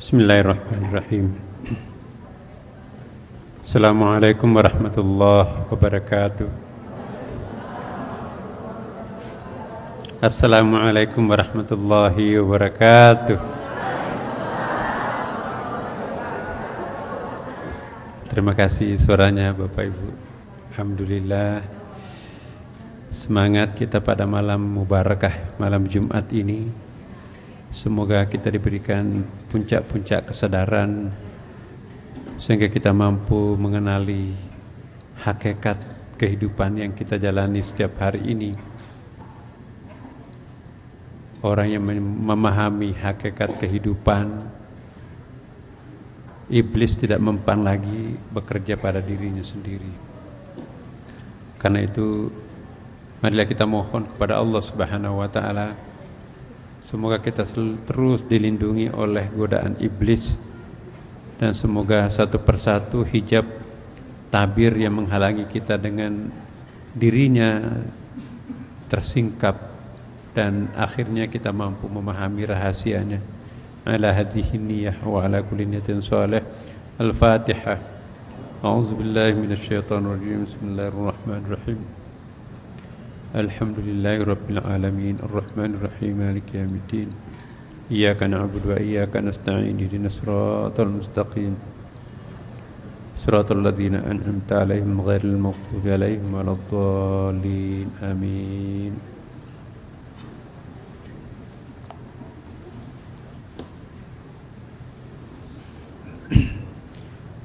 Bismillahirrahmanirrahim. Assalamualaikum warahmatullahi wabarakatuh. Assalamualaikum warahmatullahi wabarakatuh. Terima kasih suaranya Bapak Ibu. Alhamdulillah. Semangat kita pada malam mubarakah, malam Jumat ini. Semoga kita diberikan puncak-puncak kesadaran sehingga kita mampu mengenali hakikat kehidupan yang kita jalani setiap hari ini. Orang yang memahami hakikat kehidupan, iblis tidak mempan lagi bekerja pada dirinya sendiri. Karena itu, marilah kita mohon kepada Allah Subhanahu wa Ta'ala, semoga kita terus dilindungi oleh godaan iblis, dan semoga satu persatu hijab tabir yang menghalangi kita dengan dirinya tersingkap, dan akhirnya kita mampu memahami rahasianya. Ala hadhihi niyyah wa ala kulli niyatin shalih. Al-Fatihah. A'udzu billahi minasyaitonir rajim. Bismillahirrahmanirrahim. Alhamdulillahi rabbil alamin, arrahmanir rahim, maliki yaumiddin. Iyyaka na'budu wa iyyaka nasta'in. Ihdinas siratal mustaqim. Siratal ladzina an'amta 'alaihim ghairil maghdubi 'alaihim waladdallin. Amin.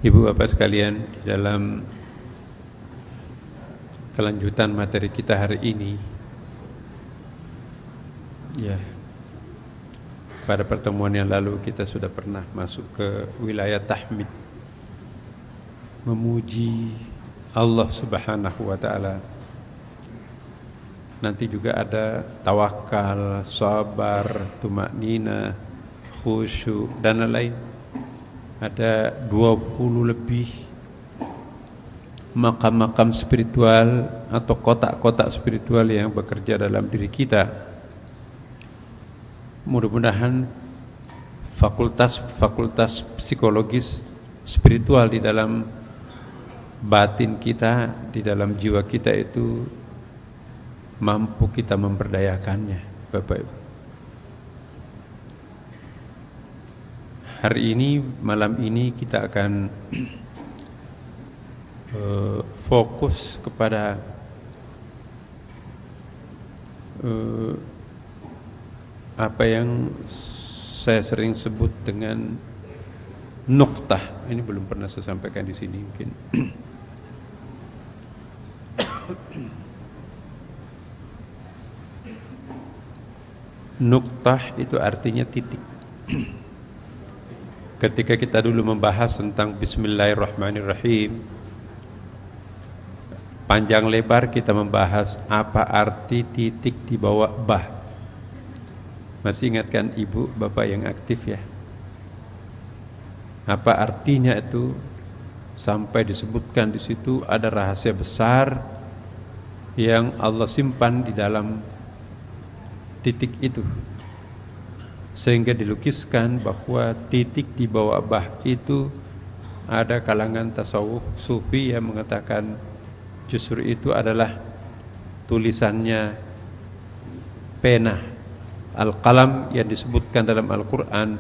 Ibu bapak sekalian, di dalam kelanjutan materi kita hari ini, ya, pada pertemuan yang lalu kita sudah pernah masuk ke wilayah tahmid, memuji Allah Subhanahu wa Ta'ala. Nanti juga ada tawakal, sabar, tumaknina, khusyuk dan lain-lain. Ada 20 lebih makam-makam spiritual atau kotak-kotak spiritual yang bekerja dalam diri kita. Mudah-mudahan fakultas psikologis spiritual di dalam batin kita, di dalam jiwa kita itu mampu kita memberdayakannya, Bapak Ibu. Hari ini, malam ini kita akan fokus kepada apa yang saya sering sebut dengan nuqtah. Ini belum pernah saya sampaikan di sini mungkin. Nuqtah itu artinya titik. Ketika kita dulu membahas tentang Bismillahirrahmanirrahim, panjang lebar kita membahas apa arti titik di bawah bah. Masih ingatkan ibu bapak yang aktif ya? Apa artinya itu? Sampai disebutkan di situ ada rahasia besar yang Allah simpan di dalam titik itu, sehingga dilukiskan bahwa titik di bawah bah itu ada kalangan tasawuf sufi yang mengatakan justru itu adalah tulisannya pena, al-qalam yang disebutkan dalam Al-Quran,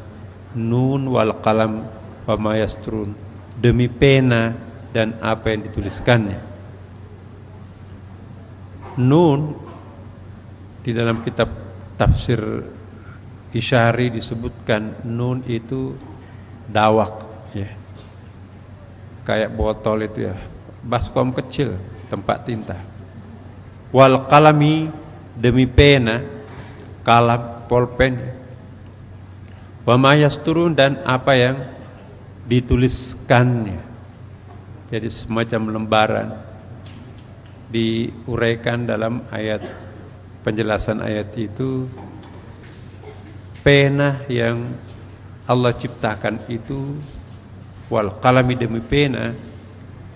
nun wal qalam wa ma yasturun, demi pena dan apa yang dituliskannya. Nun di dalam kitab tafsir Isyari disebutkan nun itu dawak ya, kayak botol itu ya, baskom kecil tempat tinta. Wal qalami, demi pena, kalam, pulpen. Wa ma yasturun, dan apa yang dituliskannya. Jadi semacam lembaran diuraikan dalam ayat, penjelasan ayat itu. Pena yang Allah ciptakan itu, wal qalami, demi pena,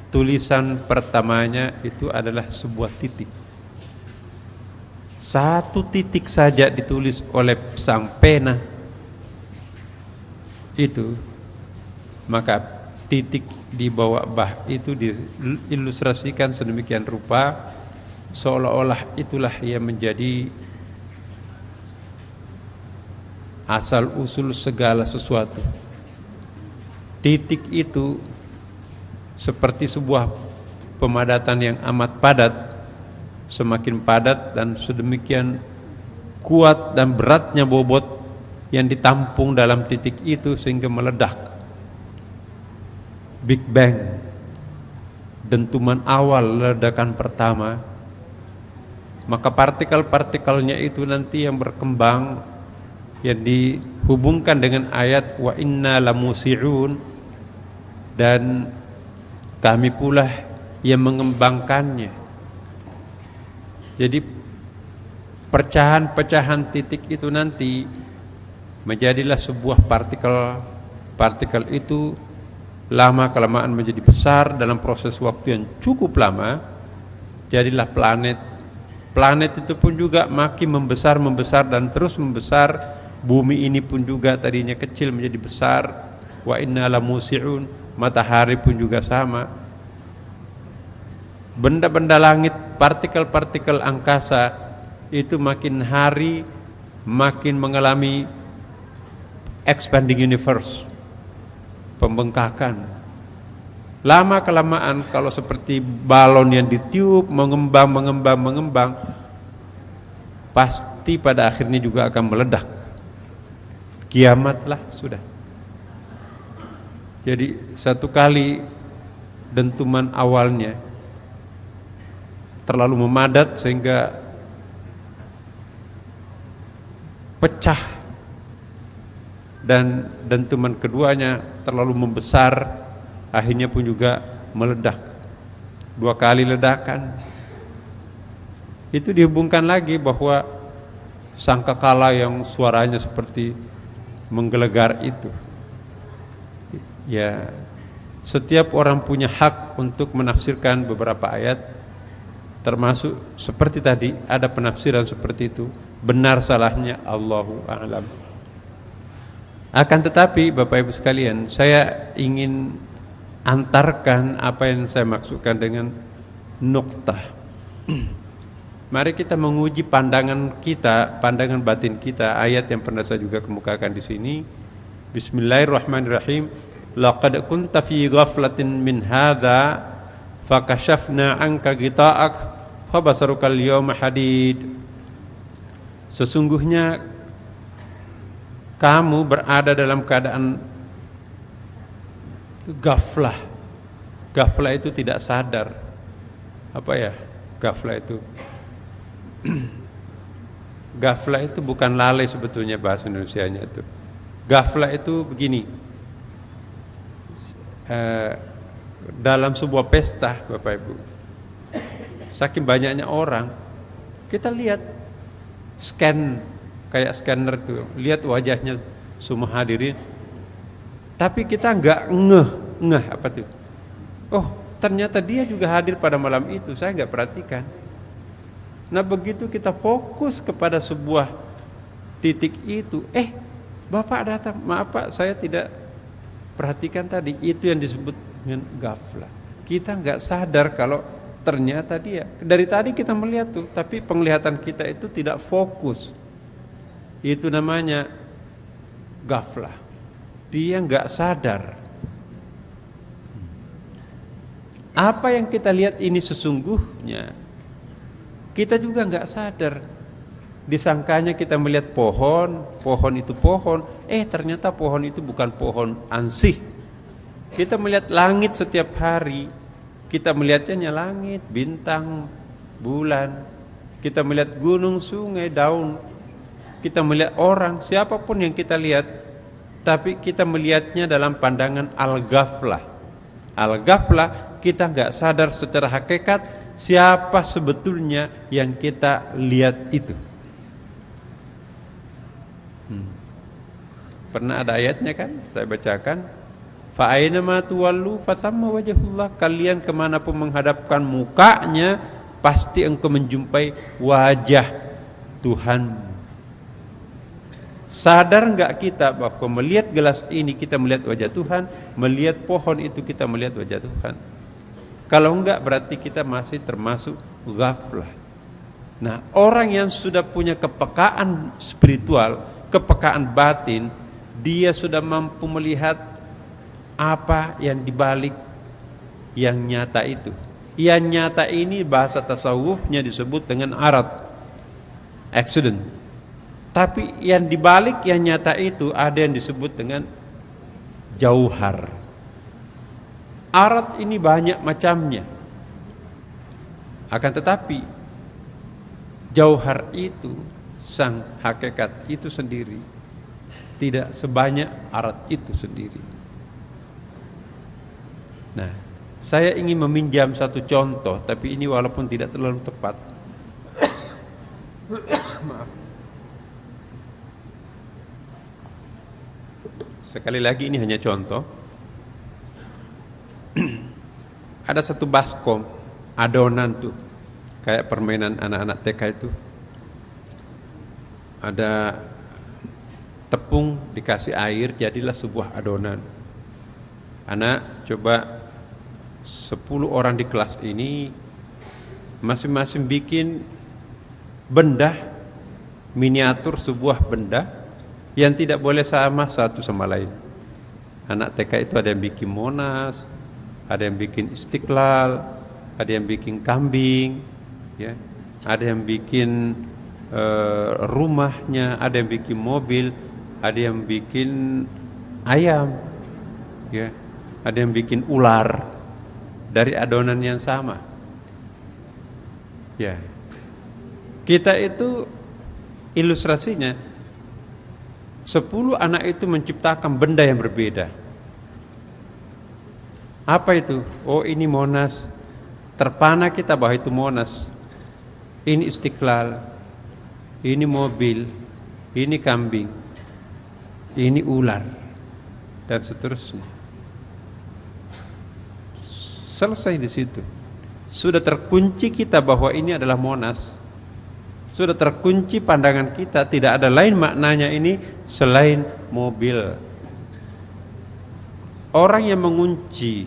tulisan pertamanya itu adalah sebuah titik. Satu titik saja ditulis oleh sang pena itu, maka titik di bawah bah itu diilustrasikan sedemikian rupa seolah-olah itulah yang menjadi asal usul segala sesuatu. Titik itu seperti sebuah pemadatan yang amat padat, semakin padat dan sedemikian kuat dan beratnya bobot yang ditampung dalam titik itu sehingga meledak. Big Bang, dentuman awal ledakan pertama, maka partikel-partikelnya itu nanti yang berkembang, yang dihubungkan dengan ayat wa inna lamusi'un, dan kami pula yang mengembangkannya. Jadi pecahan-pecahan titik itu nanti menjadilah sebuah partikel. Partikel itu lama-kelamaan menjadi besar dalam proses waktu yang cukup lama, jadilah planet. Planet itu pun juga makin membesar dan terus membesar. Bumi ini pun juga tadinya kecil menjadi besar. Wa inna lamusi'un. Matahari pun juga sama. Benda-benda langit, partikel-partikel angkasa itu makin hari makin mengalami expanding universe, pembengkakan. Lama kelamaan kalau seperti balon yang ditiup mengembang, pasti pada akhirnya juga akan meledak. Kiamatlah sudah. Jadi satu kali dentuman awalnya terlalu memadat sehingga pecah, dan dentuman keduanya terlalu membesar, akhirnya pun juga meledak. 2 kali ledakan. Itu dihubungkan lagi bahwa sangkakala yang suaranya seperti menggelegar itu, ya, setiap orang punya hak untuk menafsirkan beberapa ayat, termasuk seperti tadi ada penafsiran seperti itu. Benar salahnya Allahu a'lam. Akan tetapi Bapak Ibu sekalian, saya ingin antarkan apa yang saya maksudkan dengan nuktah. Mari kita menguji pandangan kita, pandangan batin kita. Ayat yang pernah saya juga kemukakan di sini. Bismillahirrahmanirrahim. Laqad kunta fi ghaflatin min hadza fakashafna anka ghita'ak fabasarukal yawma hadid. Sesungguhnya kamu berada dalam keadaan ghaflah. Ghaflah itu tidak sadar. Apa ya ghaflah itu? Ghaflah itu bukan lalai sebetulnya bahasa Indonesianya itu. Ghaflah itu begini. Dalam sebuah pesta Bapak Ibu, saking banyaknya orang, kita lihat scan kayak scanner tuh, lihat wajahnya semua hadirin, tapi kita nggak ngeh apa tuh, oh ternyata dia juga hadir pada malam itu, saya nggak perhatikan. Nah begitu kita fokus kepada sebuah titik itu, Bapak datang, maaf Pak saya tidak perhatikan tadi, itu yang disebut dengan ghaflah. Kita nggak sadar kalau ternyata dia. Dari tadi kita melihat tuh, tapi penglihatan kita itu tidak fokus. Itu namanya ghaflah. Dia nggak sadar. Apa yang kita lihat ini sesungguhnya, kita juga nggak sadar. Disangkanya kita melihat pohon itu pohon, ternyata pohon itu bukan pohon ansih. Kita melihat langit setiap hari, kita melihatnya langit, bintang, bulan. Kita melihat gunung, sungai, daun. Kita melihat orang, siapapun yang kita lihat, tapi kita melihatnya dalam pandangan al-ghaflah. Al-ghaflah, kita nggak sadar secara hakikat siapa sebetulnya yang kita lihat itu. Pernah ada ayatnya kan, saya bacakan, fa aina ma tuwallu fathamma wajhullah. Kalian kemanapun menghadapkan mukanya, pasti engkau menjumpai wajah Tuhan. Sadar nggak kita bahwa melihat gelas ini kita melihat wajah Tuhan, melihat pohon itu kita melihat wajah Tuhan? Kalau enggak berarti kita masih termasuk ghaflah. Nah, orang yang sudah punya kepekaan spiritual, kepekaan batin, dia sudah mampu melihat apa yang dibalik yang nyata itu. Yang nyata ini bahasa tasawufnya disebut dengan arad, accident. Tapi yang dibalik yang nyata itu ada yang disebut dengan jauhar. Arad ini banyak macamnya. Akan tetapi jauhar itu, sang hakikat itu sendiri tidak sebanyak arad itu sendiri. Nah, saya ingin meminjam satu contoh, tapi ini walaupun tidak terlalu tepat. Maaf. Sekali lagi ini hanya contoh. Ada satu baskom, adonan tuh, kayak permainan anak-anak TK itu. Ada tepung dikasih air, jadilah sebuah adonan. Anak coba 10 orang di kelas ini masing-masing bikin benda miniatur, sebuah benda yang tidak boleh sama satu sama lain. Anak TK itu ada yang bikin Monas, ada yang bikin Istiqlal, ada yang bikin kambing, ya, ada yang bikin rumahnya, ada yang bikin mobil, ada yang bikin ayam, ya, ada yang bikin ular dari adonan yang sama. Ya, kita itu ilustrasinya 10 anak itu menciptakan benda yang berbeda. Apa itu? Oh, ini Monas. Terpana kita bahwa itu Monas. Ini Istiqlal. Ini mobil. Ini kambing. Ini ular. Dan seterusnya. Selesai di situ. Sudah terkunci kita bahwa ini adalah Monas. Sudah terkunci pandangan kita, tidak ada lain maknanya ini selain mobil. Orang yang mengunci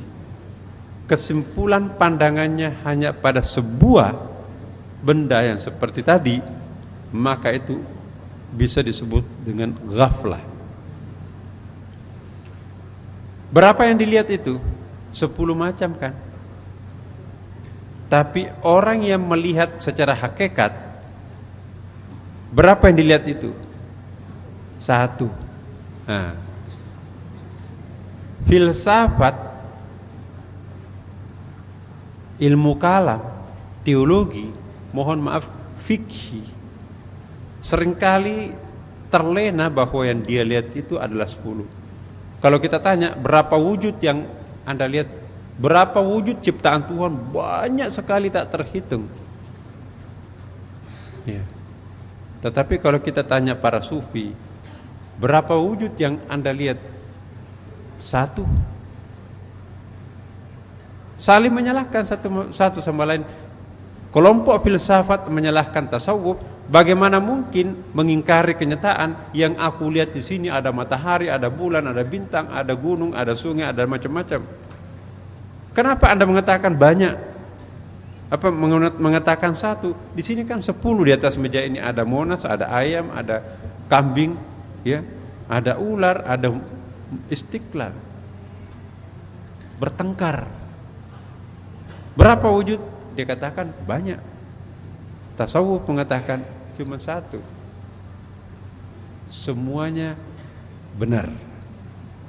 kesimpulan pandangannya hanya pada sebuah benda yang seperti tadi, maka itu bisa disebut dengan ghaflah. Berapa yang dilihat itu? 10 macam kan? Tapi orang yang melihat secara hakikat, berapa yang dilihat itu? 1. Nah, filsafat, ilmu kalam, teologi, mohon maaf, fikih, seringkali terlena bahwa yang dia lihat itu adalah 10. Kalau kita tanya berapa wujud yang Anda lihat, berapa wujud ciptaan Tuhan, banyak sekali tak terhitung. Ya. Tetapi kalau kita tanya para sufi, berapa wujud yang Anda lihat? 1. Saling menyalahkan satu sama lain. Kelompok filsafat menyalahkan tasawuf. Bagaimana mungkin mengingkari kenyataan yang aku lihat di sini ada matahari, ada bulan, ada bintang, ada gunung, ada sungai, ada macam-macam. Kenapa Anda mengatakan banyak? Apa mengatakan 1? Di sini kan 10 di atas meja ini, ada Monas, ada ayam, ada kambing, ya, ada ular, ada Istiqlal. Bertengkar. Berapa wujud? Dia katakan banyak. Tasawuf mengatakan cuma 1. Semuanya benar.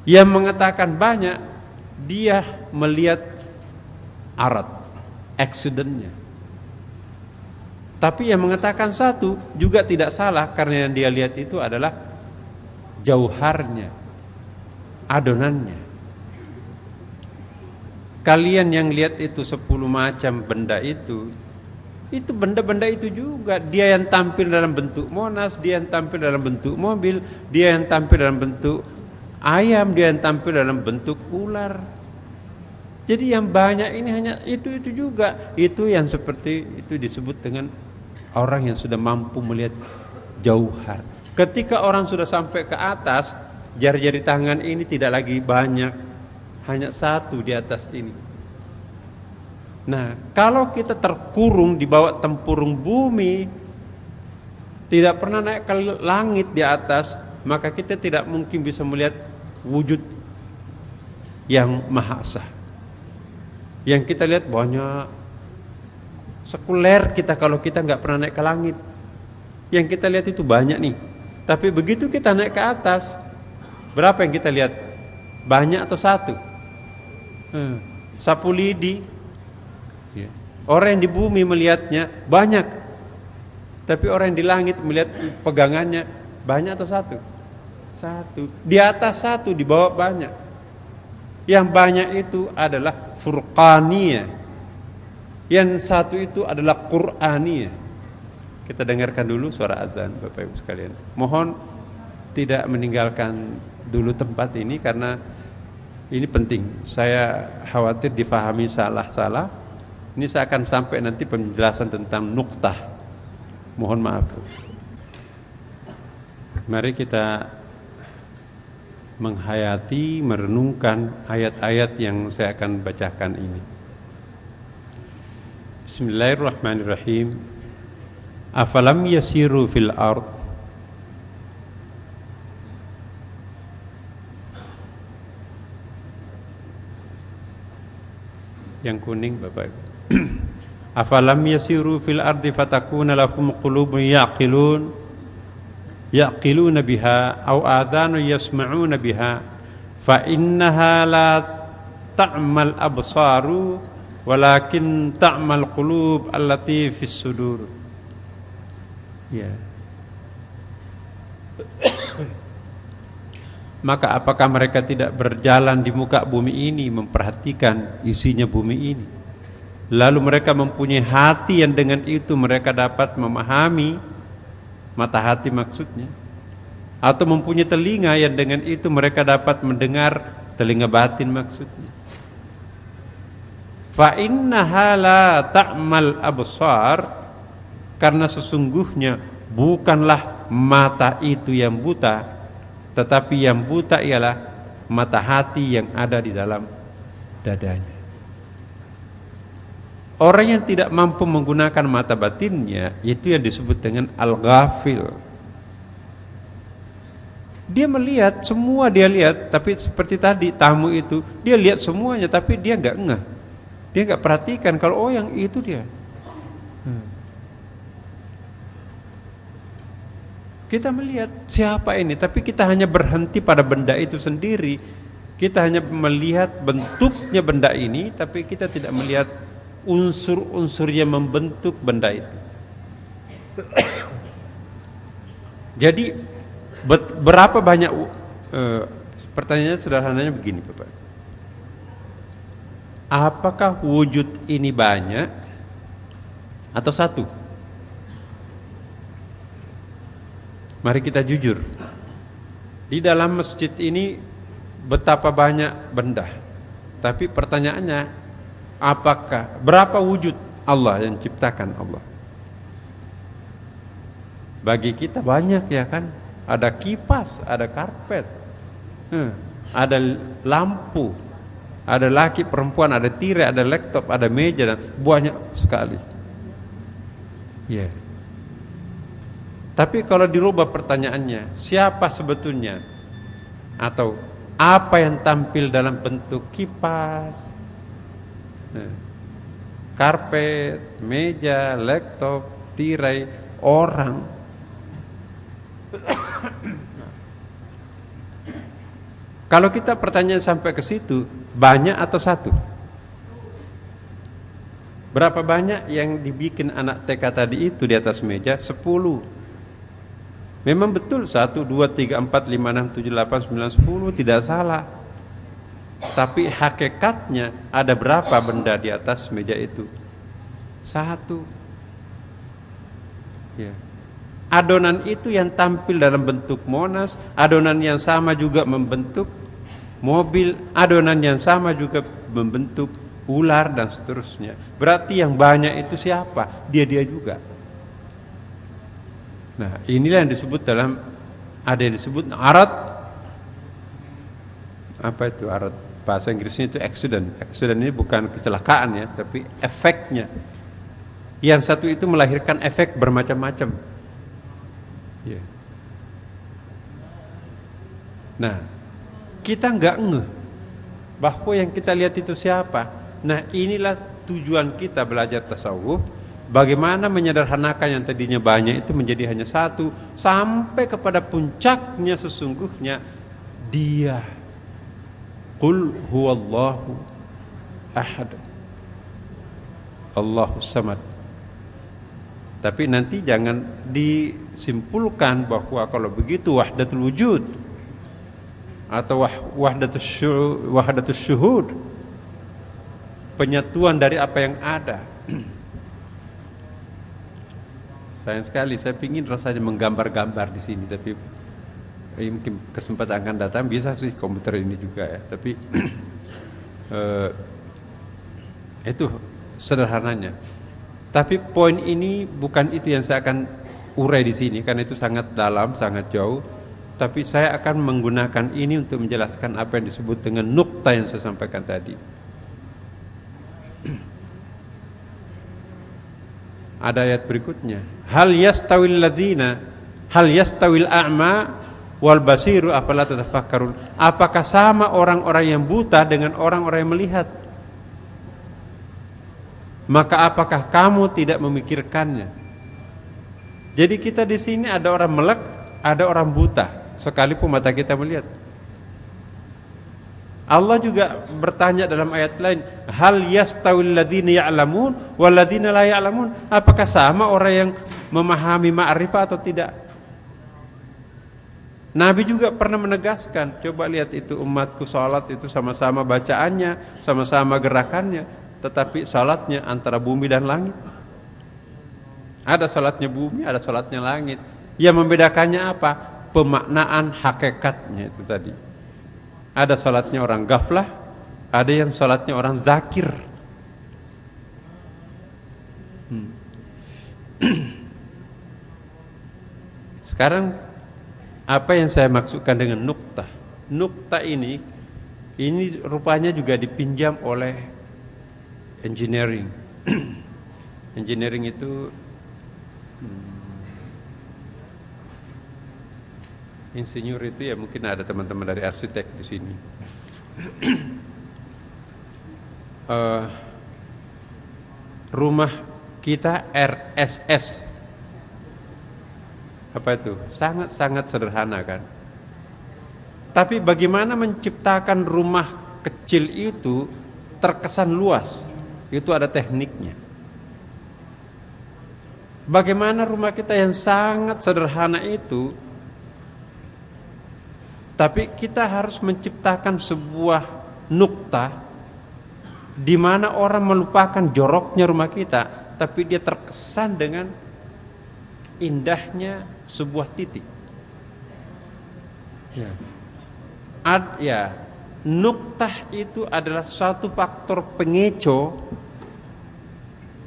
Yang mengatakan banyak, dia melihat arad, accidentnya. Tapi yang mengatakan 1 juga tidak salah, karena yang dia lihat itu adalah jauharnya, adonannya. Kalian yang lihat itu 10 macam benda itu benda-benda itu juga. Dia yang tampil dalam bentuk Monas, dia yang tampil dalam bentuk mobil, dia yang tampil dalam bentuk ayam, dia yang tampil dalam bentuk ular. Jadi yang banyak ini hanya itu juga. Itu yang seperti itu disebut dengan orang yang sudah mampu melihat jauhar. Ketika orang sudah sampai ke atas, jari-jari tangan ini tidak lagi banyak, hanya satu di atas ini. Nah, kalau kita terkurung di bawah tempurung bumi, tidak pernah naik ke langit di atas, maka kita tidak mungkin bisa melihat wujud yang maha esa. Yang kita lihat banyak sekuler kita kalau kita nggak pernah naik ke langit. Yang kita lihat itu banyak nih. Tapi begitu kita naik ke atas, berapa yang kita lihat? Banyak atau satu? Sapu lidi. Orang yang di bumi melihatnya banyak. Tapi orang yang di langit melihat pegangannya banyak atau satu? Satu. Di atas satu, di bawah banyak. Yang banyak itu adalah furqaniyah. Yang satu itu adalah Qur'aniyah. Kita dengarkan dulu suara azan, Bapak Ibu sekalian. Mohon tidak meninggalkan dulu tempat ini karena ini penting. Saya khawatir difahami salah-salah. Ini saya akan sampai nanti penjelasan tentang nuktah. Mohon maaf. Mari kita menghayati, merenungkan ayat-ayat yang saya akan bacakan ini. Bismillahirrahmanirrahim. Afalam yasiru fil ard yang kuning Bapak Ibu. Afalam yasiru fil ardi fatakuna lahum qulubun yaqiluna biha aw adhanu yasma'una biha fa innaha la ta'mal absaru walakin ta'mal qulub allati fis sudur. Ya. Maka apakah mereka tidak berjalan di muka bumi ini memperhatikan isinya bumi ini? Lalu mereka mempunyai hati yang dengan itu mereka dapat memahami, mata hati maksudnya, atau mempunyai telinga yang dengan itu mereka dapat mendengar, telinga batin maksudnya. Fa innaha la ta'mal absar, karena sesungguhnya bukanlah mata itu yang buta, tetapi yang buta ialah mata hati yang ada di dalam dadanya. Orang yang tidak mampu menggunakan mata batinnya, itu yang disebut dengan al-ghafil. Dia melihat, semua dia lihat, tapi seperti tadi tamu itu, dia lihat semuanya, tapi dia nggak ngeh. Dia nggak perhatikan kalau oh yang itu dia. Kita melihat siapa ini, tapi kita hanya berhenti pada benda itu sendiri. Kita hanya melihat bentuknya benda ini, tapi kita tidak melihat unsur-unsur yang membentuk benda itu. Jadi berapa banyak pertanyaannya sederhananya begini Bapak. Apakah wujud ini banyak atau satu? Mari kita jujur. Di dalam masjid ini betapa banyak benda. Tapi pertanyaannya, apakah berapa wujud Allah yang ciptakan Allah? Bagi kita banyak ya kan? Ada kipas, ada karpet, ada lampu, ada laki perempuan, ada tirai, ada laptop, ada meja, dan banyak sekali. Ya. Tapi kalau dirubah pertanyaannya, siapa sebetulnya? Atau apa yang tampil dalam bentuk kipas, karpet, meja, laptop, tirai, orang? Kalau kita pertanyaan sampai ke situ, banyak atau satu? Berapa banyak yang dibikin anak TK tadi itu di atas meja? 10. Memang betul 1, 2, 3, 4, 5, 6, 7, 8, 9, 10 tidak salah. Tapi hakikatnya ada berapa benda di atas meja itu? 1. Ya. Adonan itu yang tampil dalam bentuk Monas, adonan yang sama juga membentuk mobil, adonan yang sama juga membentuk ular dan seterusnya. Berarti yang banyak itu siapa? Dia juga. Nah, inilah yang disebut dalam Ada yang disebut arad. Apa itu arad? Bahasa Inggrisnya itu accident. Accident ini bukan kecelakaan ya, tapi efeknya. Yang satu itu melahirkan efek bermacam-macam. Ya. Nah, kita nggak ngeh bahwa yang kita lihat itu siapa. Nah, inilah tujuan kita belajar tasawuf. Bagaimana menyederhanakan yang tadinya banyak itu menjadi hanya satu, sampai kepada puncaknya sesungguhnya Dia. Qul huwallahu ahad, Allahus samad. Tapi nanti jangan disimpulkan bahwa kalau begitu wahdatul wujud atau wahdatus syuhud, penyatuan dari apa yang ada. Sayang sekali, saya ingin rasanya menggambar-gambar di sini, tapi mungkin kesempatan akan datang. Bisa sih komputer ini juga ya, tapi itu sederhananya. Tapi poin ini bukan itu yang saya akan urai di sini, karena itu sangat dalam, sangat jauh. Tapi saya akan menggunakan ini untuk menjelaskan apa yang disebut dengan nukta yang saya sampaikan tadi. Ada ayat berikutnya. Hal yastawil a'ma wal basiru afala tatafakkarun. Apakah sama orang-orang yang buta dengan orang-orang yang melihat? Maka apakah kamu tidak memikirkannya? Jadi kita di sini ada orang melek, ada orang buta, sekalipun mata kita melihat. Allah juga bertanya dalam ayat lain, hal yastawil ladzina ya'lamun wal ladzina la ya'lamun? Apakah sama orang yang memahami ma'rifah atau tidak? Nabi juga pernah menegaskan, coba lihat itu umatku salat itu sama-sama bacaannya, sama-sama gerakannya, tetapi salatnya antara bumi dan langit. Ada salatnya bumi, ada salatnya langit. Yang membedakannya apa? Pemaknaan hakikatnya itu tadi. Ada salatnya orang ghaflah, ada yang salatnya orang zakir. Sekarang apa yang saya maksudkan dengan nukta? Nukta ini rupanya juga dipinjam oleh engineering. Engineering itu insinyur itu ya, mungkin ada teman-teman dari arsitek di sini. Rumah kita RSS. Apa itu? Sangat-sangat sederhana kan? Tapi bagaimana menciptakan rumah kecil itu terkesan luas? Itu ada tekniknya. Bagaimana rumah kita yang sangat sederhana itu, tapi kita harus menciptakan sebuah nukta di mana orang melupakan joroknya rumah kita, tapi dia terkesan dengan indahnya sebuah titik. Nuktah itu adalah suatu faktor pengecoh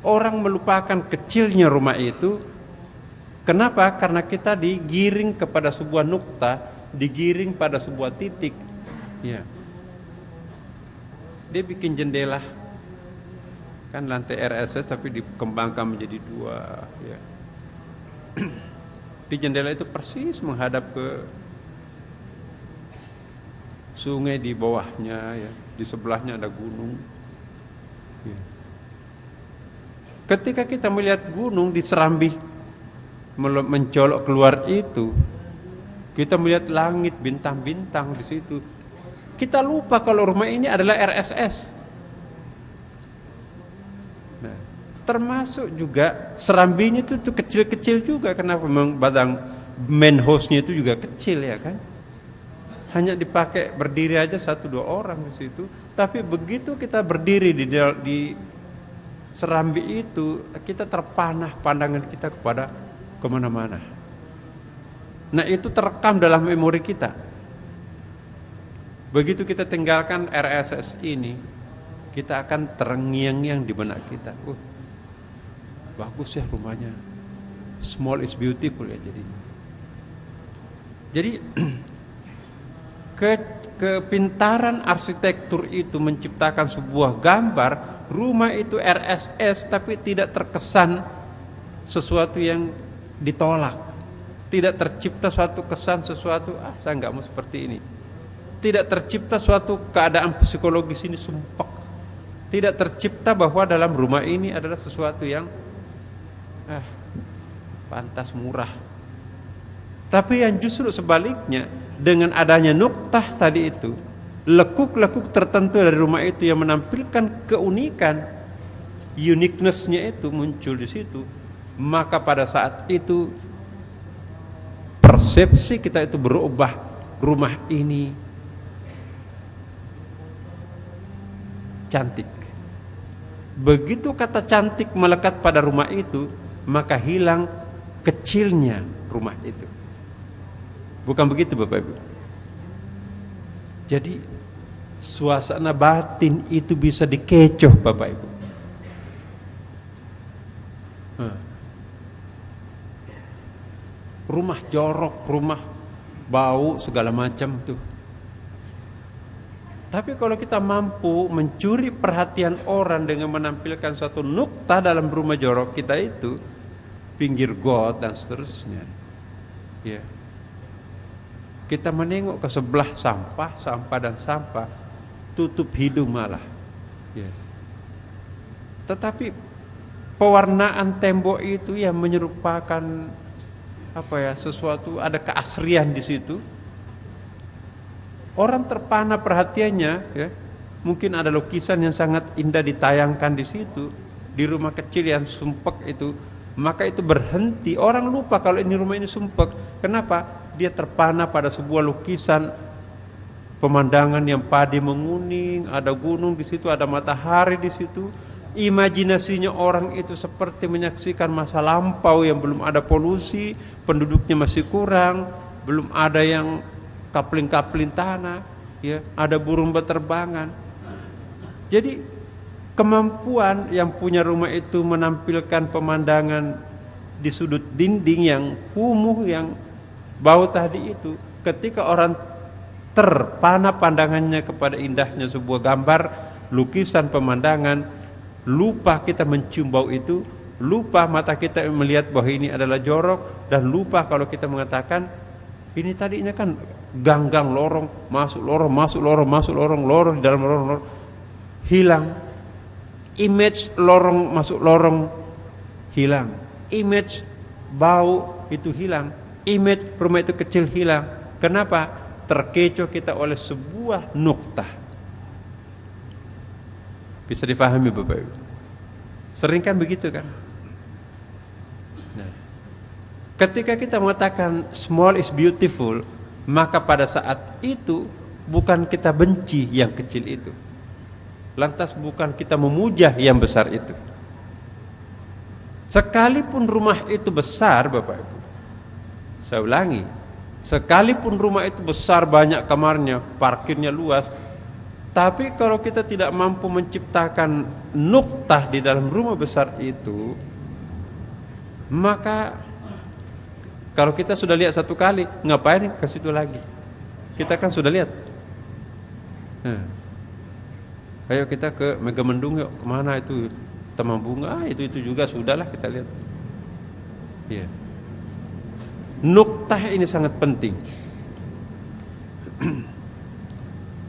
orang melupakan kecilnya rumah itu. Kenapa? Karena kita digiring kepada sebuah nukta, digiring pada sebuah titik. Ya. Dia bikin jendela, kan lantai RSS tapi dikembangkan menjadi 2. Ya. Di jendela itu persis menghadap ke sungai di bawahnya, ya. Di sebelahnya ada gunung. Ya. Ketika kita melihat gunung di Serambi mencolok keluar itu, kita melihat langit, bintang-bintang di situ. Kita lupa kalau rumah ini adalah RSS. Nah, termasuk juga Serambinya itu kecil-kecil juga. Kenapa? Memang badang main house-nya itu juga kecil ya kan? Hanya dipakai berdiri aja 1-2 orang di situ. Tapi begitu kita berdiri di Serambi itu, kita terpanah pandangan kita kepada kemana-mana. Nah, itu terekam dalam memori kita. Begitu kita tinggalkan RSS ini, kita akan terngiang-ngiang di benak kita. Bagus ya rumahnya. Small is beautiful ya jadi. Jadi kepintaran arsitektur itu menciptakan sebuah gambar rumah itu RSS tapi tidak terkesan sesuatu yang ditolak, tidak tercipta suatu kesan sesuatu saya nggak mau seperti ini, tidak tercipta suatu keadaan psikologis ini sumpek, tidak tercipta bahwa dalam rumah ini adalah sesuatu yang pantas murah. Tapi yang justru sebaliknya, dengan adanya nuktah tadi itu, lekuk-lekuk tertentu dari rumah itu yang menampilkan keunikan, uniqueness-nya itu muncul di situ, maka pada saat itu persepsi kita itu berubah. Rumah ini cantik. Begitu kata cantik melekat pada rumah itu, maka hilang kecilnya rumah itu. Bukan begitu Bapak Ibu? Jadi suasana batin itu bisa dikecoh Bapak Ibu. Rumah jorok, rumah bau segala macam tuh. Tapi kalau kita mampu mencuri perhatian orang dengan menampilkan satu nukta dalam rumah jorok kita itu, pinggir got dan seterusnya, ya, kita menengok ke sebelah sampah dan sampah, tutup hidung malah, ya. Tetapi pewarnaan tembok itu yang menyerupakan sesuatu, ada keasrian di situ. Orang terpana perhatiannya, ya. Mungkin ada lukisan yang sangat indah ditayangkan di situ, di rumah kecil yang sumpek itu, maka itu berhenti. Orang lupa kalau ini rumah ini sumpek. Kenapa? Dia terpana pada sebuah lukisan pemandangan yang padi menguning, ada gunung di situ, ada matahari di situ. Imajinasinya orang itu seperti menyaksikan masa lampau yang belum ada polusi, penduduknya masih kurang, belum ada yang kapling-kapling tanah, ya, ada burung berterbangan. Jadi kemampuan yang punya rumah itu menampilkan pemandangan di sudut dinding yang kumuh, yang bau tadi itu, ketika orang terpana pandangannya kepada indahnya sebuah gambar, lukisan pemandangan, lupa kita mencium bau itu, lupa mata kita melihat bahwa ini adalah jorok, dan lupa kalau kita mengatakan ini tadinya kan gang-gang lorong, masuk lorong di dalam lorong, hilang. Image lorong masuk lorong hilang. Image bau itu hilang. Image rumah itu kecil hilang. Kenapa? Terkecoh kita oleh sebuah nuktah. Bisa difahami Bapak Ibu? Sering kan begitu kan? Nah, ketika kita mengatakan small is beautiful, maka pada saat itu bukan kita benci yang kecil itu, lantas bukan kita memuja yang besar itu. Sekalipun rumah itu besar Bapak Ibu, saya ulangi, sekalipun rumah itu besar, banyak kamarnya, parkirnya luas, tapi kalau kita tidak mampu menciptakan nuktah di dalam rumah besar itu, maka kalau kita sudah lihat satu kali, ngapain ke situ lagi? Kita kan sudah lihat. Ayo kita ke Megamendung yuk. Kemana itu? Taman Bunga, itu juga sudahlah kita lihat. Ya. Nuktah ini sangat penting.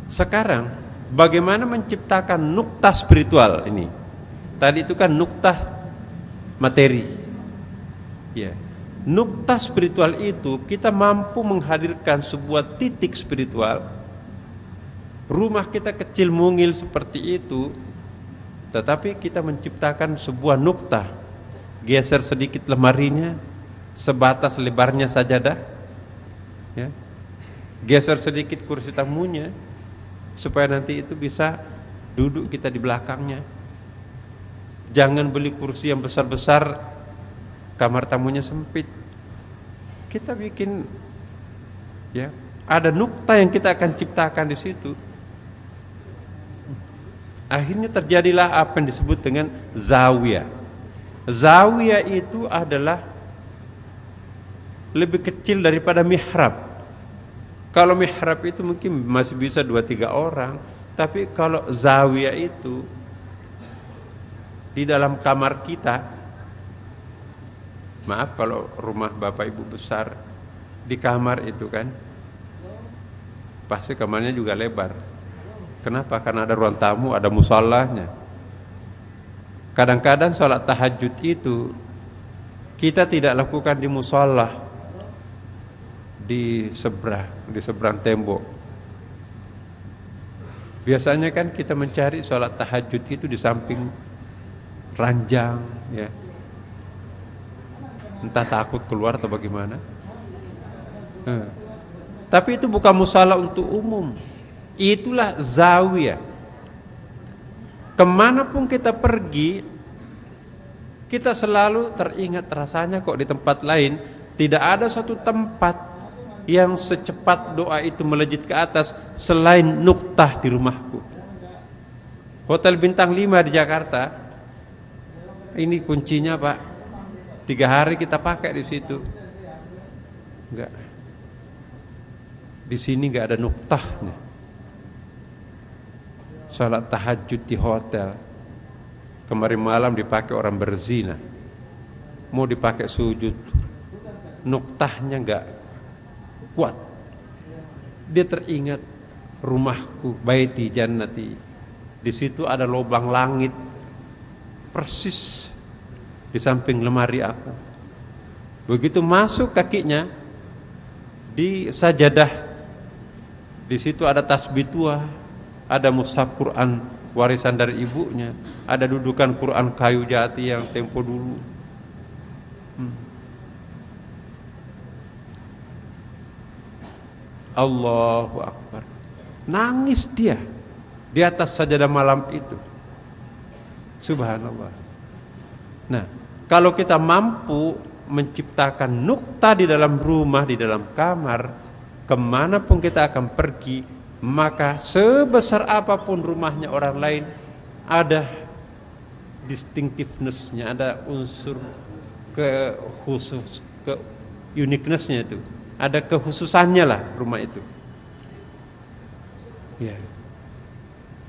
Sekarang bagaimana menciptakan nuktah spiritual ini? Tadi itu kan nuktah materi. Ya. Nuktah spiritual itu kita mampu menghadirkan sebuah titik spiritual. Rumah kita kecil mungil seperti itu, tetapi kita menciptakan sebuah nuktah. Geser sedikit lemarinya, sebatas lebarnya sajadah, ya. Geser sedikit kursi tamunya, supaya nanti itu bisa duduk kita di belakangnya. Jangan beli kursi yang besar-besar, kamar tamunya sempit. Kita bikin, ya, ada nukta yang kita akan ciptakan di situ. Akhirnya terjadilah apa yang disebut dengan zawiyah. Zawiyah itu adalah lebih kecil daripada mihrab. Kalau mihrab itu mungkin masih bisa 2-3 orang, tapi kalau zawiyah itu di dalam kamar kita, maaf kalau rumah bapak ibu besar, di kamar itu kan pasti kamarnya juga lebar. Kenapa? Karena ada ruang tamu, ada musallahnya. Kadang-kadang sholat tahajud itu kita tidak lakukan di musallah, di seberang tembok. Biasanya kan kita mencari sholat tahajud itu di samping ranjang, ya. Entah takut keluar atau bagaimana. Tapi itu bukan musala untuk umum. Itulah zawiyah. Kemanapun kita pergi, kita selalu teringat rasanya kok di tempat lain tidak ada satu tempat yang secepat doa itu melejit ke atas selain nuktah di rumahku. Hotel bintang 5 di Jakarta, ini kuncinya Pak, 3 hari kita pakai di situ. Enggak. Di sini enggak ada nuktahnya. Salat tahajud di hotel, kemarin malam dipakai orang berzina, mau dipakai sujud, nuktahnya enggak kuat. Dia teringat rumahku, baiti jannati. Di situ ada lubang langit persis di samping lemari aku. Begitu masuk kakinya di sajadah, di situ ada tasbih tua, ada mushaf Quran warisan dari ibunya, ada dudukan Quran kayu jati yang tempo dulu. Allahu Akbar. Nangis dia di atas sajadah malam itu. Subhanallah. Nah, kalau kita mampu menciptakan nukta di dalam rumah, di dalam kamar, kemanapun kita akan pergi, maka sebesar apapun rumahnya orang lain, ada distinctiveness-nya, ada unsur ke uniqueness-nya itu. Ada kekhususannya lah rumah itu. Ya.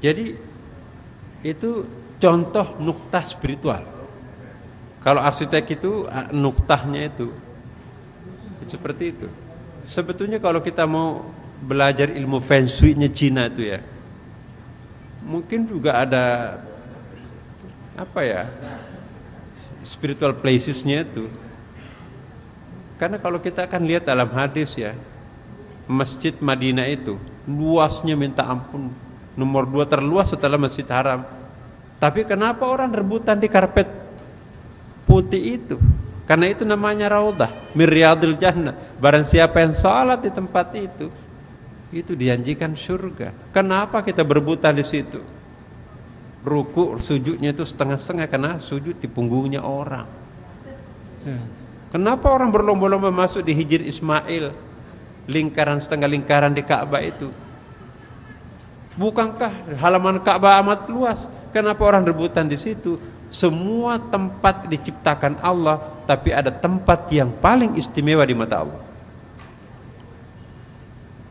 Jadi itu contoh nuktah spiritual. Kalau arsitek itu nuktahnya itu seperti itu. Sebetulnya kalau kita mau belajar ilmu feng shui-nya Cina itu ya, mungkin juga ada apa ya, spiritual places-nya itu. Karena kalau kita akan lihat dalam hadis ya, Masjid Madinah itu luasnya minta ampun, nomor 2 terluas setelah Masjid Haram. Tapi kenapa orang rebutan di karpet putih itu? Karena itu namanya Raudhah min Riyadil Jannah. Barang siapa yang salat di tempat itu dijanjikan surga. Kenapa kita berebutan di situ? Ruku sujudnya itu setengah-setengah karena sujud di punggungnya orang. Kenapa orang berlomba-lomba masuk di Hijr Ismail, lingkaran setengah lingkaran di Ka'bah itu? Bukankah halaman Ka'bah amat luas? Kenapa orang rebutan di situ? Semua tempat diciptakan Allah, tapi ada tempat yang paling istimewa di mata Allah.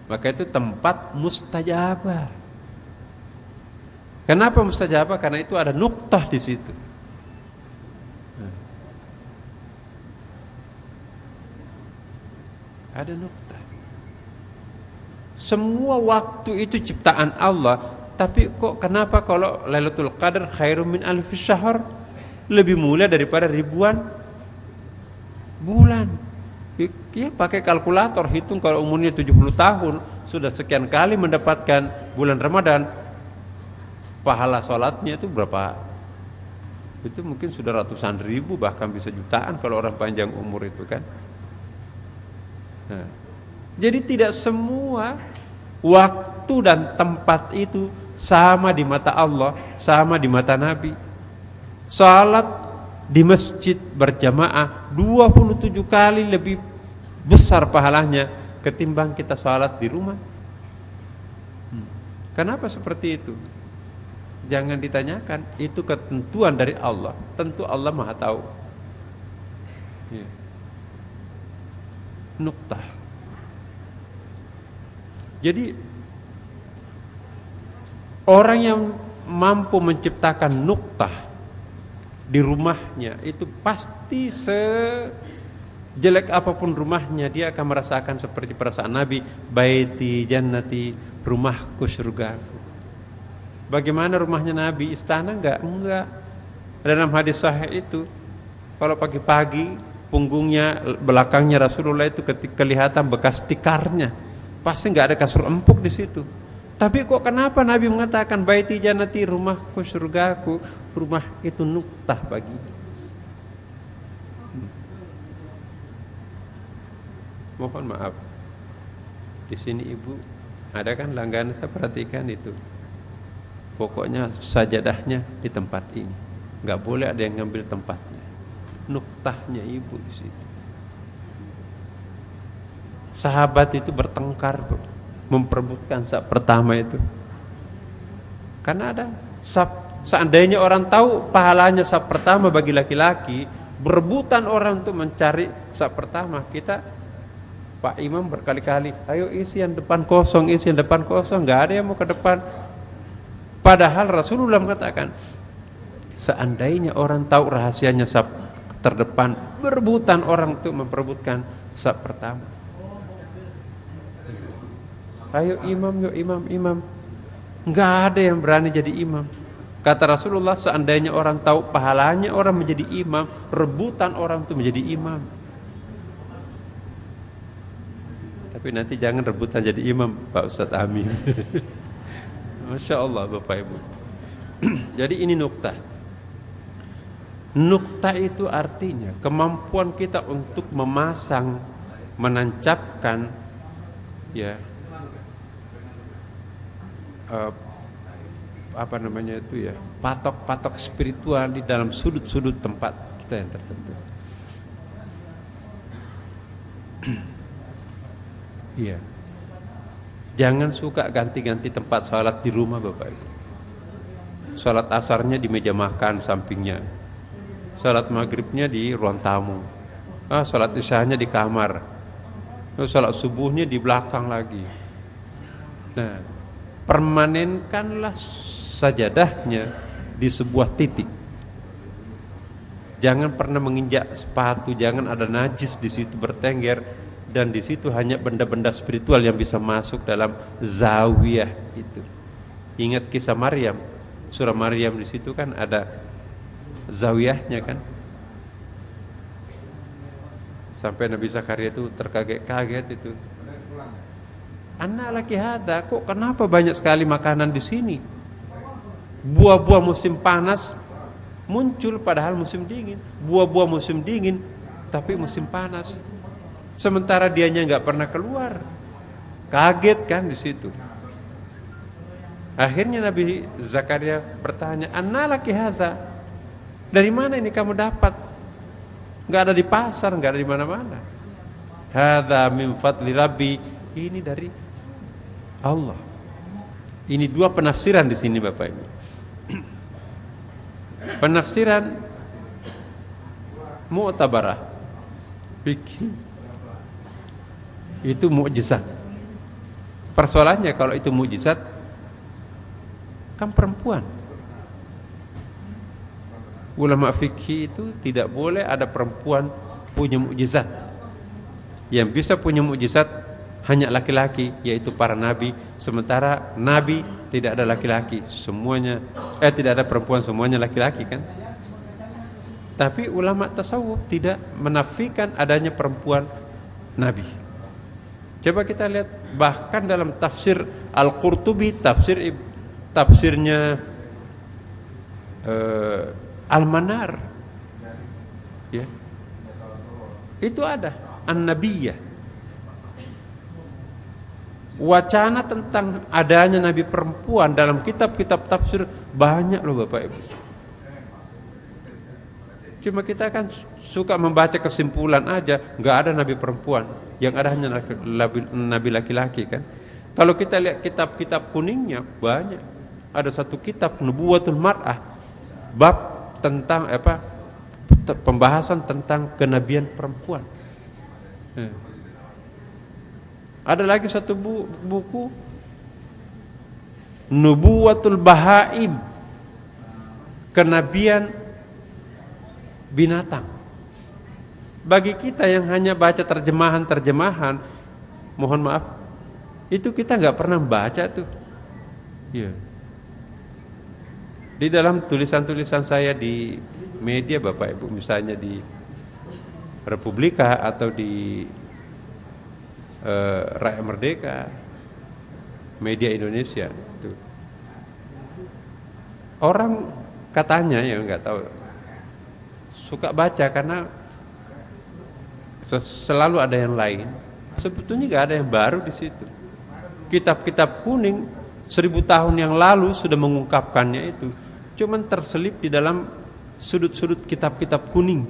Maka itu tempat mustajabah. Kenapa mustajabah? Karena itu ada nuktah di situ. Ada nuktah. Semua waktu itu ciptaan Allah, tapi kok kenapa kalau Lailatul Qadar khairum min alfi syahr, lebih mulia daripada ribuan bulan? Ya pakai kalkulator hitung, kalau umurnya 70 tahun sudah sekian kali mendapatkan bulan Ramadan, pahala sholatnya itu berapa? Itu mungkin sudah ratusan ribu, bahkan bisa jutaan kalau orang panjang umur itu kan. Nah, jadi tidak semua waktu dan tempat itu sama di mata Allah, sama di mata Nabi. Salat di masjid berjamaah 27 kali lebih besar pahalanya ketimbang kita salat di rumah. Kenapa seperti itu? Jangan ditanyakan, itu ketentuan dari Allah. Tentu Allah Maha tahu. Nuktah. Jadi orang yang mampu menciptakan nuktah di rumahnya itu pasti sejelek apapun rumahnya dia akan merasakan seperti perasaan Nabi, baiti jannati, rumahku surgaku. Bagaimana rumahnya Nabi? Istana enggak? Dalam hadis sahih itu kalau pagi-pagi punggungnya, belakangnya Rasulullah itu ketika kelihatan bekas tikarnya, pasti enggak ada kasur empuk di situ. Tapi kok kenapa Nabi mengatakan baiti jannati, rumahku surgaku? Rumah itu nuktah baginya. Mohon maaf, di sini ibu ada kan langganan, saya perhatikan itu. Pokoknya sajadahnya di tempat ini, nggak boleh ada yang ngambil tempatnya. Nuktahnya ibu di situ. Sahabat itu bertengkar, memperebutkan saf pertama itu. Karena ada seandainya orang tahu pahalanya saf pertama bagi laki-laki, berebutan orang untuk mencari saf pertama. Kita, Pak Imam berkali-kali, ayo isi yang depan kosong, isi yang depan kosong, nggak ada yang mau ke depan. Padahal Rasulullah mengatakan, seandainya orang tahu rahasianya saf terdepan, berebutan orang untuk memperebutkan saf pertama. Ayo imam, yuk imam. Nggak ada yang berani jadi imam. Kata Rasulullah, seandainya orang tahu pahalanya orang menjadi imam, rebutan orang untuk menjadi imam. Tapi nanti jangan rebutan jadi imam, Pak Ustadz Amin. Masya Allah Bapak Ibu. Jadi ini nuktah. Nuktah itu artinya kemampuan kita untuk memasang, menancapkan, ya, apa namanya itu ya, patok-patok spiritual di dalam sudut-sudut tempat kita yang tertentu. Iya. Jangan suka ganti-ganti tempat sholat di rumah Bapak Ibu. Sholat asarnya di meja makan sampingnya, sholat maghribnya di ruang tamu, sholat isyanya di kamar, sholat subuhnya di belakang lagi. Nah, permanenkanlah sajadahnya di sebuah titik. Jangan pernah menginjak sepatu, jangan ada najis di situ bertengger. Dan di situ hanya benda-benda spiritual yang bisa masuk dalam zawiyah itu. Ingat kisah Maryam, surah Maryam di situ kan ada zawiyahnya kan. Sampai Nabi Zakaria itu terkaget-kaget itu. Anak laki hada, kok kenapa banyak sekali makanan di sini? Buah-buah musim panas muncul padahal musim dingin. Buah-buah musim dingin tapi musim panas. Sementara dianya nggak pernah keluar, kaget kan di situ. Akhirnya Nabi Zakaria bertanya, "Anna laki haza? Dari mana ini kamu dapat? Nggak ada di pasar, nggak ada di mana-mana." "Hadza min fadli Rabbi." Ini dari Allah. Ini dua penafsiran di sini Bapak Ibu. Penafsiran mu'tabarah, fikih. Itu mukjizat. Persoalannya kalau itu mukjizat, kan perempuan. Ulama fikih itu tidak boleh ada perempuan punya mukjizat. Yang bisa punya mukjizat hanya laki-laki, yaitu para nabi. Sementara nabi tidak ada laki-laki, semuanya tidak ada perempuan, semuanya laki-laki kan. Tapi ulama tasawuf tidak menafikan adanya perempuan nabi. Coba kita lihat bahkan dalam tafsir Al-Qurtubi, tafsirnya Al-Manar, ya, itu ada An-Nabiyah, wacana tentang adanya nabi perempuan dalam kitab-kitab tafsir banyak loh Bapak Ibu. Cuma kita kan suka membaca kesimpulan aja, nggak ada nabi perempuan, yang ada hanya nabi laki-laki kan. Kalau kita lihat kitab-kitab kuningnya banyak. Ada satu kitab Nubuwatul Mar'ah, bab tentang pembahasan tentang kenabian perempuan. Ada lagi satu buku Nubuwatul Bahaim, kenabian binatang. Bagi kita yang hanya baca terjemahan, mohon maaf, itu kita nggak pernah baca tuh. Ya. Di dalam tulisan-tulisan saya di media Bapak Ibu, misalnya di Republika atau di Rakyat Merdeka, media Indonesia, itu orang katanya ya nggak tahu suka baca karena selalu ada yang lain. Sebetulnya nggak ada yang baru di situ. Kitab-kitab kuning 1000 tahun yang lalu sudah mengungkapkannya itu. Cuman terselip di dalam sudut-sudut kitab-kitab kuning.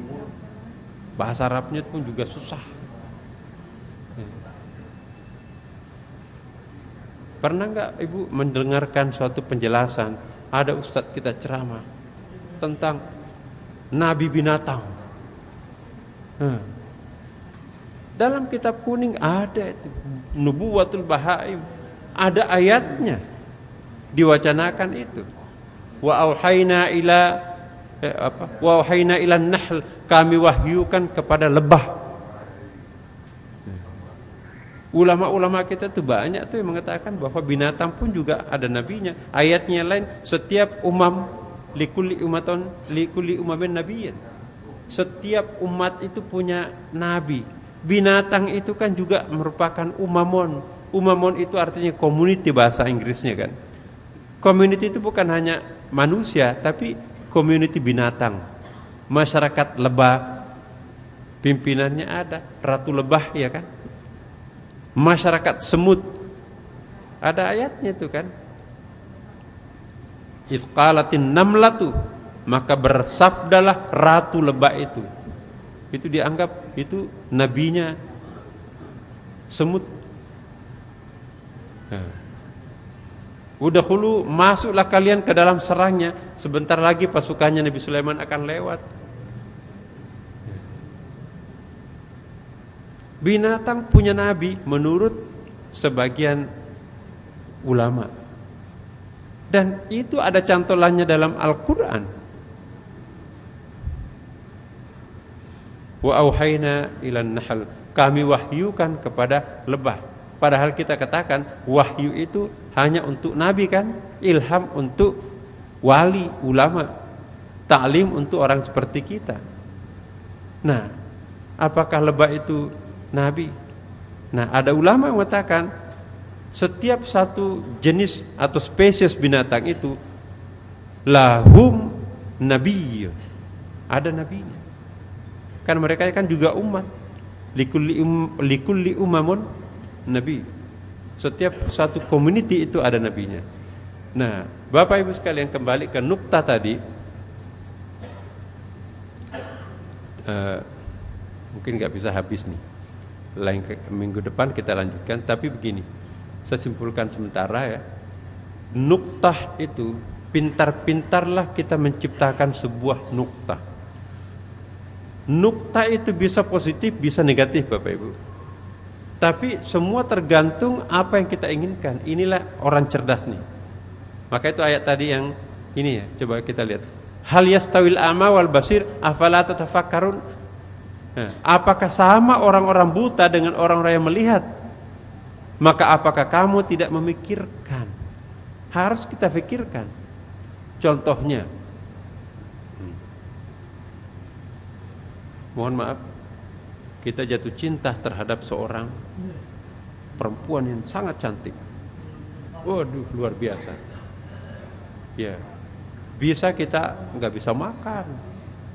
Bahasa Arabnya pun juga susah. Pernah nggak Ibu mendengarkan suatu penjelasan, ada ustadz kita ceramah tentang nabi binatang? Dalam kitab kuning ada itu, Nubuwatul Bahaim, ada ayatnya diwacanakan itu. Wa auhayna ila nahl, kami wahyukan kepada lebah. Ulama-ulama kita tuh banyak tuh yang mengatakan bahwa binatang pun juga ada nabinya. Ayatnya lain, setiap likulli umamin nabiyyan. Setiap umat itu punya nabi. Binatang itu kan juga merupakan umamon. Umamon itu artinya community bahasa Inggrisnya kan. Community itu bukan hanya manusia, tapi community binatang. Masyarakat lebah, pimpinannya ada, ratu lebah ya kan. Masyarakat semut, ada ayatnya itu kan. Idz qalatin namlatu, maka bersabdalah ratu lebah itu. Itu dianggap itu nabinya semut. Udkhulu, masuklah kalian ke dalam sarangnya, sebentar lagi pasukannya Nabi Sulaiman akan lewat. Binatang punya nabi menurut sebagian ulama. Dan itu ada cantolannya dalam Al-Qur'an. Wa auhayna ilan nahl, kami wahyukan kepada lebah. Padahal kita katakan wahyu itu hanya untuk nabi kan, ilham untuk wali, ulama, taklim untuk orang seperti kita. Nah, apakah lebah itu nabi? Nah, ada ulama yang mengatakan setiap satu jenis atau spesies binatang itu lahum nabiy, ada nabinya. Kan mereka kan juga umat. Likulli umamun nabi. Setiap satu community itu ada nabinya. Nah, Bapak Ibu sekalian, kembali ke nukta tadi. Mungkin nggak bisa habis nih. Minggu depan kita lanjutkan. Tapi begini, saya simpulkan sementara ya. Nuktah itu, pintar-pintarlah kita menciptakan sebuah nuktah. Nuktah itu bisa positif, bisa negatif Bapak Ibu. Tapi semua tergantung apa yang kita inginkan. Inilah orang cerdas nih. Maka itu ayat tadi yang ini ya, coba kita lihat. Hal yastawil ama wal basir afala tatafakkarun. Nah, apakah sama orang-orang buta dengan orang-orang yang melihat? Maka apakah kamu tidak memikirkan? Harus kita pikirkan. Contohnya, mohon maaf, kita jatuh cinta terhadap seorang perempuan yang sangat cantik. Waduh, luar biasa. Ya, bisa kita nggak bisa makan,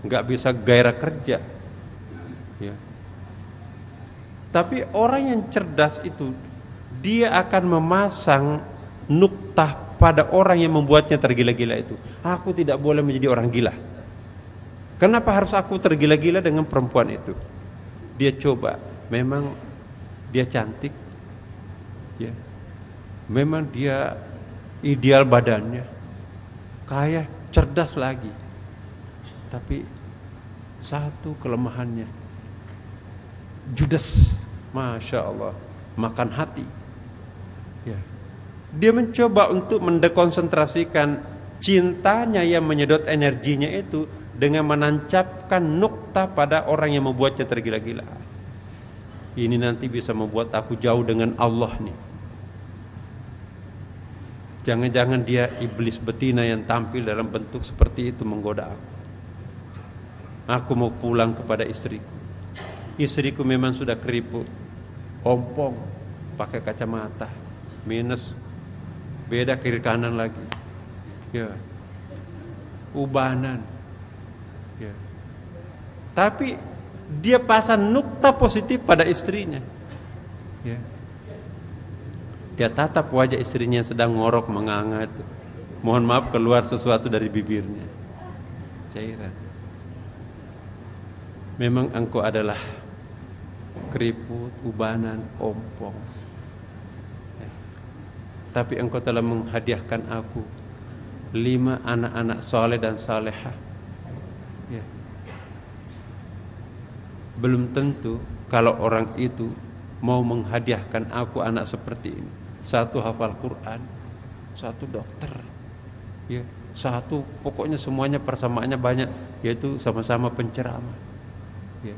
nggak bisa gairah kerja. Ya. Tapi orang yang cerdas itu, dia akan memasang nuktah pada orang yang membuatnya tergila-gila itu. Aku tidak boleh menjadi orang gila. Kenapa harus aku tergila-gila dengan perempuan itu? Dia coba, memang dia cantik, ya, memang dia ideal badannya, kaya, cerdas lagi. Tapi satu kelemahannya, judes, masya Allah, makan hati. Ya. Dia mencoba untuk mendekonsentrasikan cintanya yang menyedot energinya itu dengan menancapkan nukta pada orang yang membuatnya tergila-gila. Ini nanti bisa membuat aku jauh dengan Allah nih. Jangan-jangan dia iblis betina yang tampil dalam bentuk seperti itu menggoda aku. Aku mau pulang kepada istriku. Istriku memang sudah keriput, ompong, pakai kacamata, minus, beda kiri kanan lagi. Ya. Ubanan. Ya. Tapi dia pasang nukta positif pada istrinya. Ya. Dia tatap wajah istrinya yang sedang ngorok menganga itu. Mohon maaf keluar sesuatu dari bibirnya. Cairan. Memang engkau adalah keriput, ubanan, ompong. Ya. Tapi engkau telah menghadiahkan aku 5 anak-anak soleh dan salehah. Ya. Belum tentu kalau orang itu mau menghadiahkan aku anak seperti ini. 1 hafal Quran, 1 dokter, ya, 1 pokoknya semuanya persamaannya banyak, yaitu sama-sama penceramah. Ya.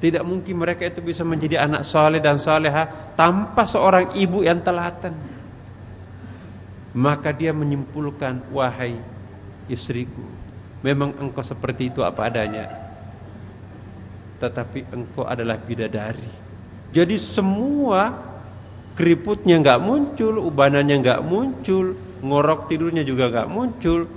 Tidak mungkin mereka itu bisa menjadi anak saleh dan salehah tanpa seorang ibu yang telaten. Maka dia menyimpulkan, wahai istriku, memang engkau seperti itu apa adanya, tetapi engkau adalah bidadari. Jadi semua keriputnya nggak muncul, ubanannya nggak muncul, ngorok tidurnya juga nggak muncul,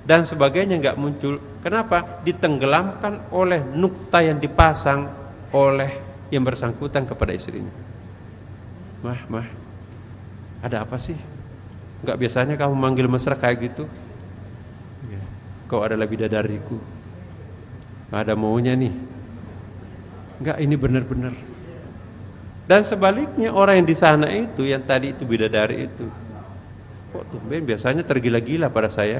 dan sebagainya nggak muncul. Kenapa? Ditenggelamkan oleh nukta yang dipasang oleh yang bersangkutan kepada istrinya. Mah, ada apa sih? Nggak biasanya kamu manggil mesra kayak gitu. Kau adalah bidadariku. Ada maunya nih. Nggak, ini benar-benar. Dan sebaliknya orang yang di sana itu, yang tadi itu bidadari itu, kok tumben biasanya tergila-gila pada saya,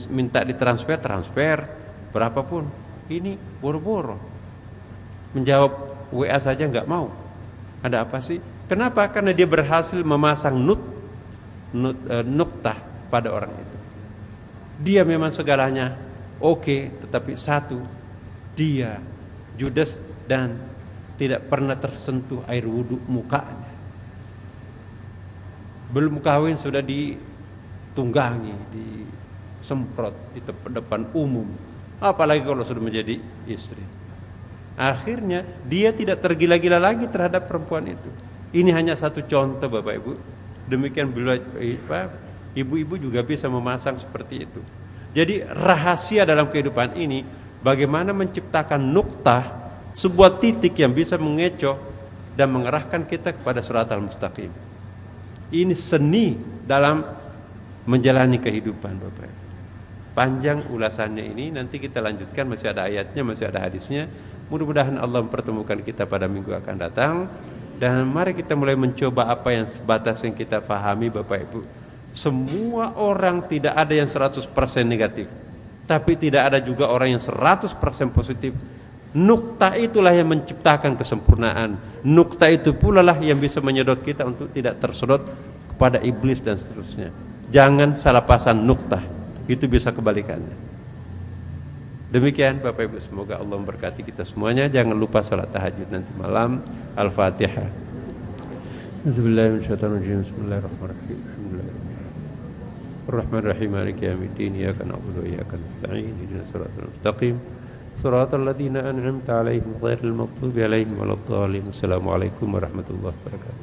minta ditransfer, transfer berapapun. Ini boro-boro, menjawab WA saja nggak mau. Ada apa sih? Kenapa? Karena dia berhasil memasang nukta pada orang itu. Dia memang segalanya oke, tetapi satu, dia judes dan tidak pernah tersentuh air wudhu mukanya. Belum kawin sudah ditunggangi, disemprot di depan umum. Apalagi kalau sudah menjadi istri. Akhirnya dia tidak tergila-gila lagi terhadap perempuan itu. Ini hanya satu contoh Bapak Ibu. Demikian ibu-ibu juga bisa memasang seperti itu. Jadi rahasia dalam kehidupan ini bagaimana menciptakan nukta, sebuah titik yang bisa mengecoh dan mengarahkan kita kepada Shiratal Mustaqim. Ini seni dalam menjalani kehidupan Bapak. Panjang ulasannya ini, nanti kita lanjutkan, masih ada ayatnya, masih ada hadisnya. Mudah-mudahan Allah mempertemukan kita pada minggu akan datang. Dan mari kita mulai mencoba apa yang sebatas yang kita pahami Bapak Ibu. Semua orang tidak ada yang 100% negatif, tapi tidak ada juga orang yang 100% positif. Nukta itulah yang menciptakan kesempurnaan. Nukta itu pula lah yang bisa menyedot kita untuk tidak tersedot kepada iblis dan seterusnya. Jangan salah pasang nukta, itu bisa kebalikannya. Demikian Bapak Ibu, semoga Allah memberkati kita semuanya. Jangan lupa salat tahajud nanti malam. Al-Fatihah. Bismillahirrahmanirrahim. Bismillahirrahmanirrahim. Ar-Rahman-Rahim. Maliki yaumiddin. Iyyaka na'budu wa iyyaka nasta'in. Ihdinas siratal mustaqim. Siratal ladzina an'amta 'alaihim ghairil maghdubi 'alaihim waladdallin. Assalamualaikum warahmatullahi wabarakatuh.